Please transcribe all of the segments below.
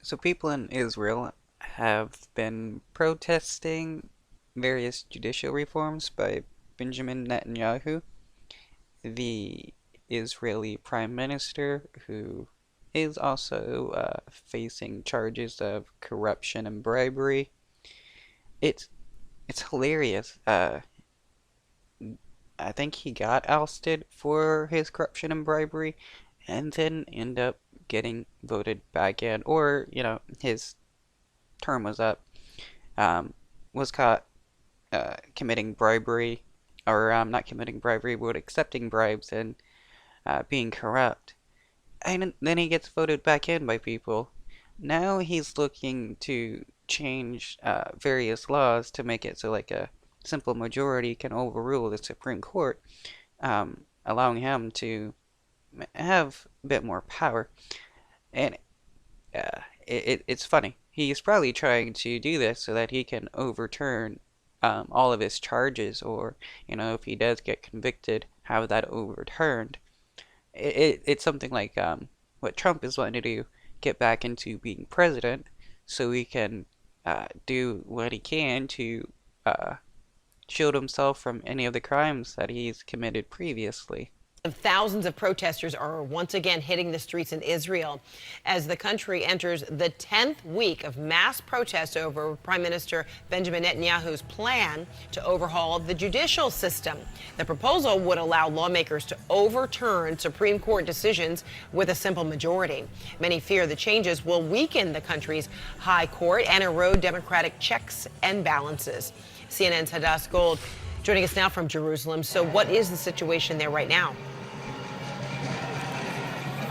So people in Israel have been protesting various judicial reforms by Benjamin Netanyahu, the Israeli Prime Minister, who is also facing charges of corruption and bribery. It's it's hilarious. I think he got ousted for his corruption and bribery, and then end up getting voted back in, or his term was up. Was caught committing bribery, or not committing bribery, but accepting bribes and being corrupt. And then he gets voted back in by people. Now he's looking to change various laws to make it so like a simple majority can overrule the Supreme Court, allowing him to have a bit more power. And it's funny. He's probably trying to do this so that he can overturn all of his charges, or if he does get convicted, have that overturned. It's something like what Trump is wanting to do, get back into being president, so he can do what he can to shield himself from any of the crimes that he's committed previously. Thousands of protesters are once again hitting the streets in Israel as the country enters the 10th week of mass protests over Prime Minister Benjamin Netanyahu's plan to overhaul the judicial system. The proposal would allow lawmakers to overturn Supreme Court decisions with a simple majority. Many fear the changes will weaken the country's high court and erode democratic checks and balances. CNN's Hadass Gold joining us now from Jerusalem. So what is the situation there right now?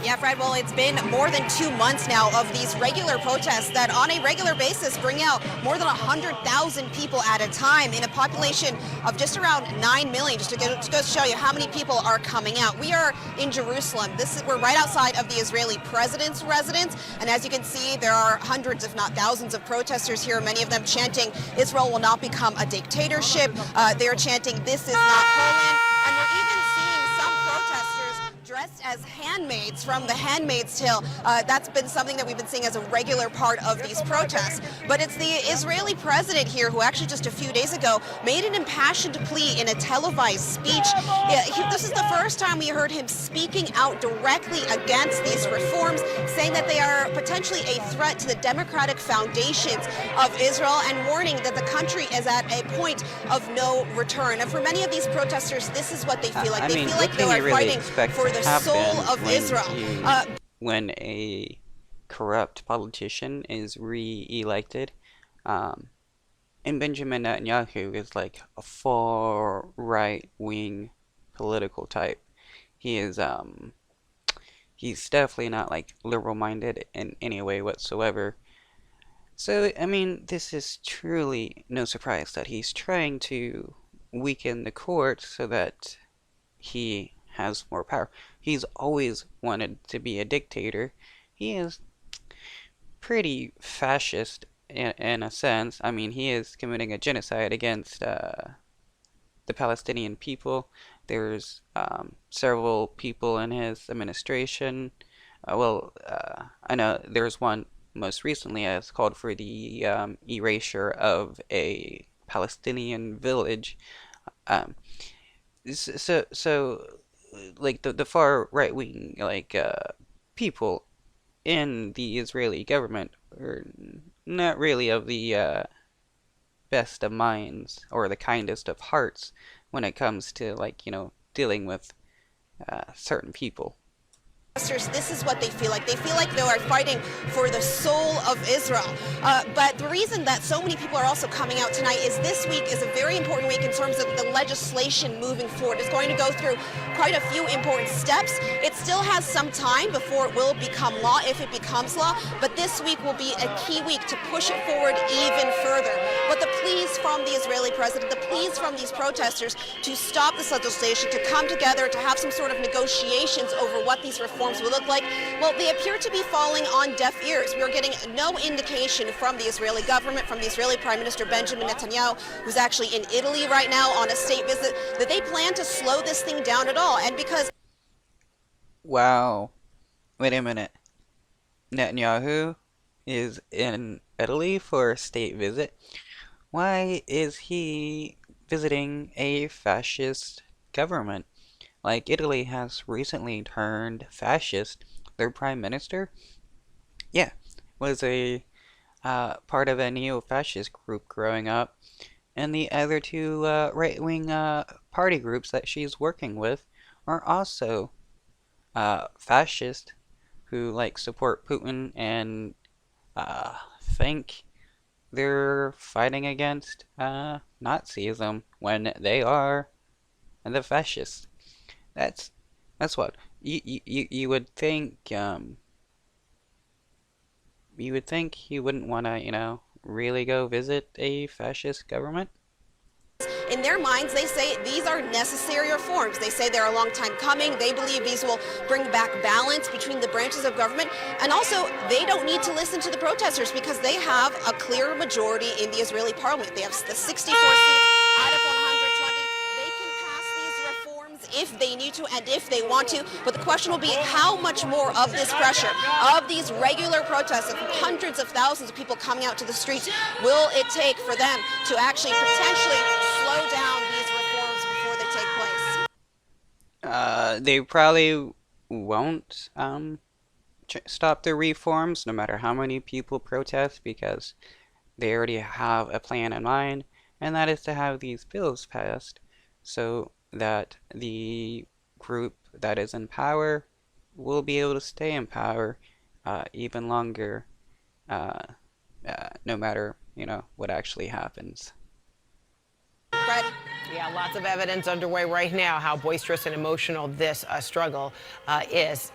Yeah, Fred, well, it's been more than 2 months now of these regular protests that on a regular basis bring out more than 100,000 people at a time in a population of just around 9 million, just to go to show you how many people are coming out. We are in Jerusalem. We're right outside of the Israeli president's residence, and as you can see, there are hundreds, if not thousands, of protesters here, many of them chanting, "Israel will not become a dictatorship." They're chanting, "This is not Poland," and we're even seeing some protesters dressed as handmaids from The Handmaid's Tale. That's been something that we've been seeing as a regular part of these protests. But it's the Israeli president here who actually just a few days ago made an impassioned plea in a televised speech. This is the first time we heard him speaking out directly against these reforms, saying that they are potentially a threat to the democratic foundations of Israel, and warning that the country is at a point of no return. And for many of these protesters, this is what they feel like. They feel like they are fighting for the soul of Israel. When a corrupt politician is re-elected, and Benjamin Netanyahu is like a far right-wing political type. He is he's definitely not like liberal-minded in any way whatsoever. So I mean, this is truly no surprise that he's trying to weaken the court so that he has more power. He's always wanted to be a dictator. He is pretty fascist in a sense. I mean, he is committing a genocide against the Palestinian people. There's several people in his administration. I know there's one most recently has called for the erasure of a Palestinian village. So like the far right wing people in the Israeli government are not really of the best of minds or the kindest of hearts when it comes to dealing with certain people. This is what they feel like. They feel like they are fighting for the soul of Israel. But the reason that so many people are also coming out tonight is this week is a very important week in terms of the legislation moving forward. It's going to go through quite a few important steps. It still has some time before it will become law, if it becomes law, but this week will be a key week to push it forward even further. But the pleas from the Israeli president, the pleas from these protesters to stop this legislation, to come together, to have some sort of negotiations over what these reforms will look like, well, they appear to be falling on deaf ears. We are getting no indication from the Israeli government, from the Israeli Prime Minister Benjamin Netanyahu, who's actually in Italy right now on a state visit, that they plan to slow this thing down at all. And because... Wow. Wait a minute. Netanyahu is in Italy for a state visit, why is he visiting a fascist government? Like, Italy has recently turned fascist. Their prime minister, yeah, was a part of a neo-fascist group growing up, and the other two right-wing party groups that she's working with are also fascist, who like support Putin and think they're fighting against Nazism when they are the fascists. That's that's what you would think. You would think he wouldn't want to, really go visit a fascist government. In their minds, they say these are necessary reforms. They say they're a long time coming. They believe these will bring back balance between the branches of government. And also, they don't need to listen to the protesters because they have a clear majority in the Israeli parliament. They have the 64 seats out of 120. They can pass these reforms if they need to and if they want to. But the question will be how much more of this pressure, of these regular protests, of hundreds of thousands of people coming out to the streets, will it take for them to actually potentially slow down these reforms before they take place? They probably won't stop the reforms no matter how many people protest because they already have a plan in mind, and that is to have these bills passed so that the group that is in power will be able to stay in power even longer, uh, no matter, what actually happens. Fred? Yeah, lots of evidence underway right now how boisterous and emotional this struggle is.